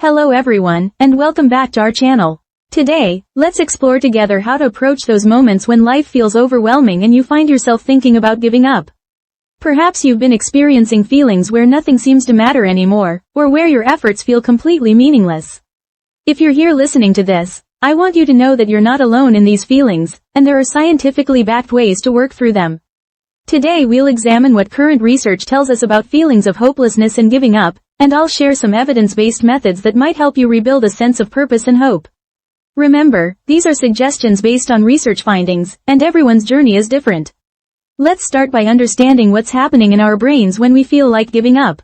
Hello everyone, and welcome back to our channel. Today, let's explore together how to approach those moments when life feels overwhelming and you find yourself thinking about giving up. Perhaps you've been experiencing feelings where nothing seems to matter anymore, or where your efforts feel completely meaningless. If you're here listening to this, I want you to know that you're not alone in these feelings, and there are scientifically backed ways to work through them. Today we'll examine what current research tells us about feelings of hopelessness and giving up, and I'll share some evidence-based methods that might help you rebuild a sense of purpose and hope. Remember, these are suggestions based on research findings, and everyone's journey is different. Let's start by understanding what's happening in our brains when we feel like giving up.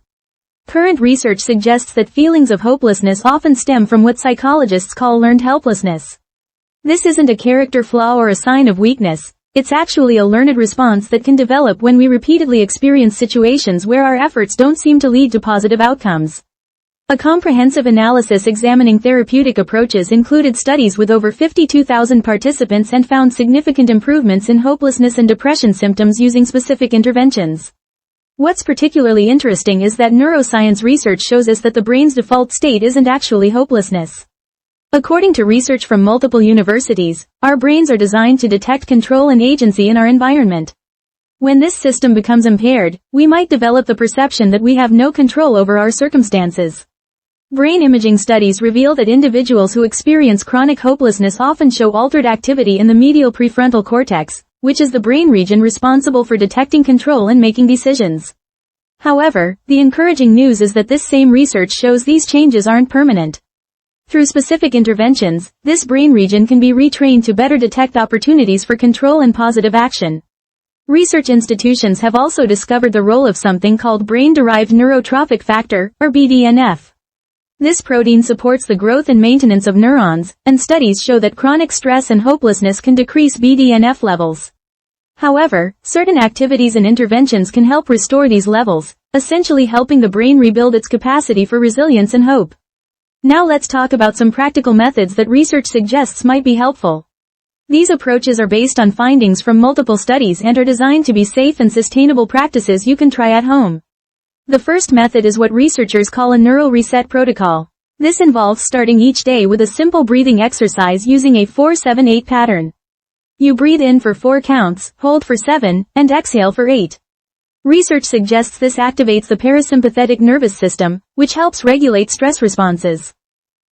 Current research suggests that feelings of hopelessness often stem from what psychologists call learned helplessness. This isn't a character flaw or a sign of weakness. It's actually a learned response that can develop when we repeatedly experience situations where our efforts don't seem to lead to positive outcomes. A comprehensive analysis examining therapeutic approaches included studies with over 52,000 participants and found significant improvements in hopelessness and depression symptoms using specific interventions. What's particularly interesting is that neuroscience research shows us that the brain's default state isn't actually hopelessness. According to research from multiple universities, our brains are designed to detect control and agency in our environment. When this system becomes impaired, we might develop the perception that we have no control over our circumstances. Brain imaging studies reveal that individuals who experience chronic hopelessness often show altered activity in the medial prefrontal cortex, which is the brain region responsible for detecting control and making decisions. However, the encouraging news is that this same research shows these changes aren't permanent. Through specific interventions, this brain region can be retrained to better detect opportunities for control and positive action. Research institutions have also discovered the role of something called brain-derived neurotrophic factor, or BDNF. This protein supports the growth and maintenance of neurons, and studies show that chronic stress and hopelessness can decrease BDNF levels. However, certain activities and interventions can help restore these levels, essentially helping the brain rebuild its capacity for resilience and hope. Now let's talk about some practical methods that research suggests might be helpful. These approaches are based on findings from multiple studies and are designed to be safe and sustainable practices you can try at home. The first method is what researchers call a neural reset protocol. This involves starting each day with a simple breathing exercise using a 4-7-8 pattern. You breathe in for 4 counts, hold for 7, and exhale for 8. Research suggests this activates the parasympathetic nervous system, which helps regulate stress responses.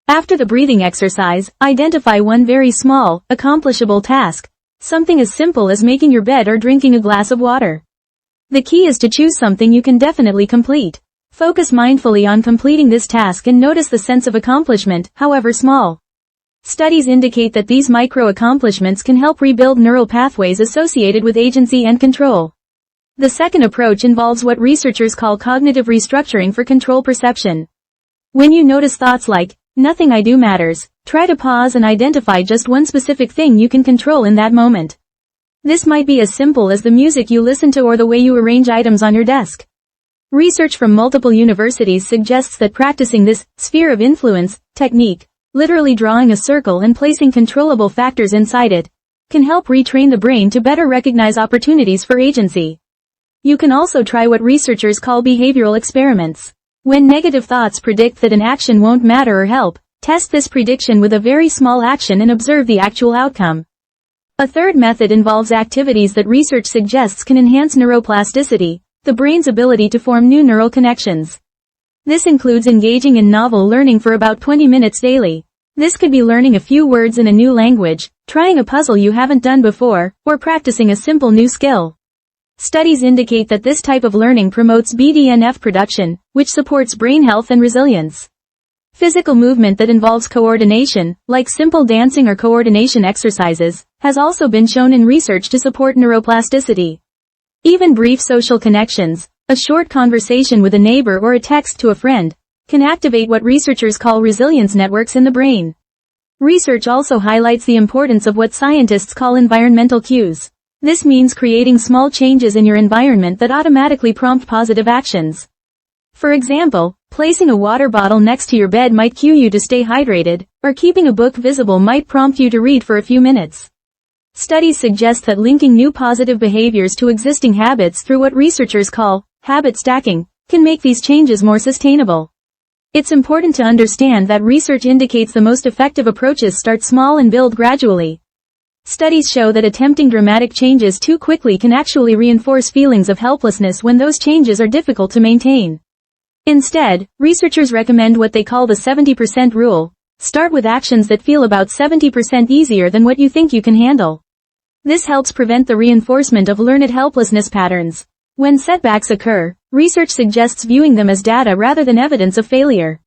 After the breathing exercise, identify one very small, accomplishable task, something as simple as making your bed or drinking a glass of water. The key is to choose something you can definitely complete. Focus mindfully on completing this task and notice the sense of accomplishment, however small. Studies indicate that these micro-accomplishments can help rebuild neural pathways associated with agency and control. The second approach involves what researchers call cognitive restructuring for control perception. When you notice thoughts like, "Nothing I do matters," try to pause and identify just one specific thing you can control in that moment. This might be as simple as the music you listen to or the way you arrange items on your desk. Research from multiple universities suggests that practicing this sphere of influence technique, literally drawing a circle and placing controllable factors inside it, can help retrain the brain to better recognize opportunities for agency. You can also try what researchers call behavioral experiments. When negative thoughts predict that an action won't matter or help, test this prediction with a very small action and observe the actual outcome. A third method involves activities that research suggests can enhance neuroplasticity, the brain's ability to form new neural connections. This includes engaging in novel learning for about 20 minutes daily. This could be learning a few words in a new language, trying a puzzle you haven't done before, or practicing a simple new skill. Studies indicate that this type of learning promotes BDNF production, which supports brain health and resilience. Physical movement that involves coordination, like simple dancing or coordination exercises, has also been shown in research to support neuroplasticity. Even brief social connections, a short conversation with a neighbor or a text to a friend, can activate what researchers call resilience networks in the brain. Research also highlights the importance of what scientists call environmental cues. This means creating small changes in your environment that automatically prompt positive actions. For example, placing a water bottle next to your bed might cue you to stay hydrated, or keeping a book visible might prompt you to read for a few minutes. Studies suggest that linking new positive behaviors to existing habits through what researchers call habit stacking can make these changes more sustainable. It's important to understand that research indicates the most effective approaches start small and build gradually. Studies show that attempting dramatic changes too quickly can actually reinforce feelings of helplessness when those changes are difficult to maintain. Instead, researchers recommend what they call the 70% rule. Start with actions that feel about 70% easier than what you think you can handle. This helps prevent the reinforcement of learned helplessness patterns. When setbacks occur, research suggests viewing them as data rather than evidence of failure.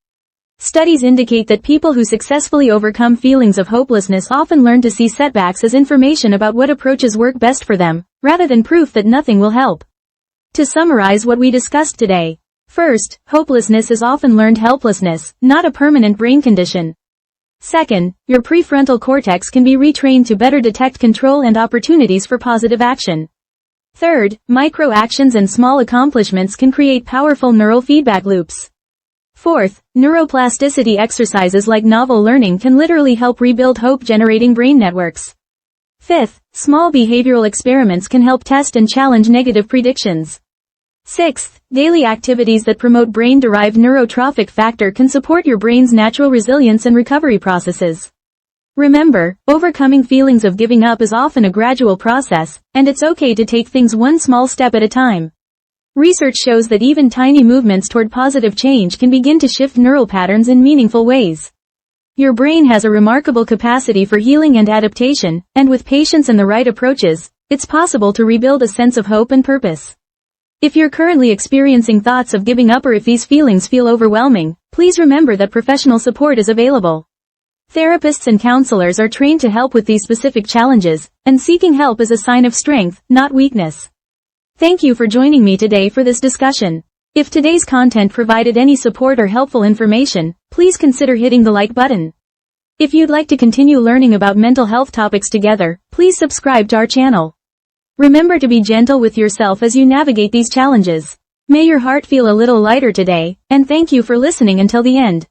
Studies indicate that people who successfully overcome feelings of hopelessness often learn to see setbacks as information about what approaches work best for them, rather than proof that nothing will help. To summarize what we discussed today. First, hopelessness is often learned helplessness, not a permanent brain condition. Second, your prefrontal cortex can be retrained to better detect control and opportunities for positive action. Third, micro-actions and small accomplishments can create powerful neural feedback loops. Fourth, neuroplasticity exercises like novel learning can literally help rebuild hope-generating brain networks. Fifth, small behavioral experiments can help test and challenge negative predictions. Sixth, daily activities that promote brain-derived neurotrophic factor can support your brain's natural resilience and recovery processes. Remember, overcoming feelings of giving up is often a gradual process, and it's okay to take things one small step at a time. Research shows that even tiny movements toward positive change can begin to shift neural patterns in meaningful ways. Your brain has a remarkable capacity for healing and adaptation, and with patience and the right approaches, it's possible to rebuild a sense of hope and purpose. If you're currently experiencing thoughts of giving up or if these feelings feel overwhelming, please remember that professional support is available. Therapists and counselors are trained to help with these specific challenges, and seeking help is a sign of strength, not weakness. Thank you for joining me today for this discussion. If today's content provided any support or helpful information, please consider hitting the like button. If you'd like to continue learning about mental health topics together, please subscribe to our channel. Remember to be gentle with yourself as you navigate these challenges. May your heart feel a little lighter today, and thank you for listening until the end.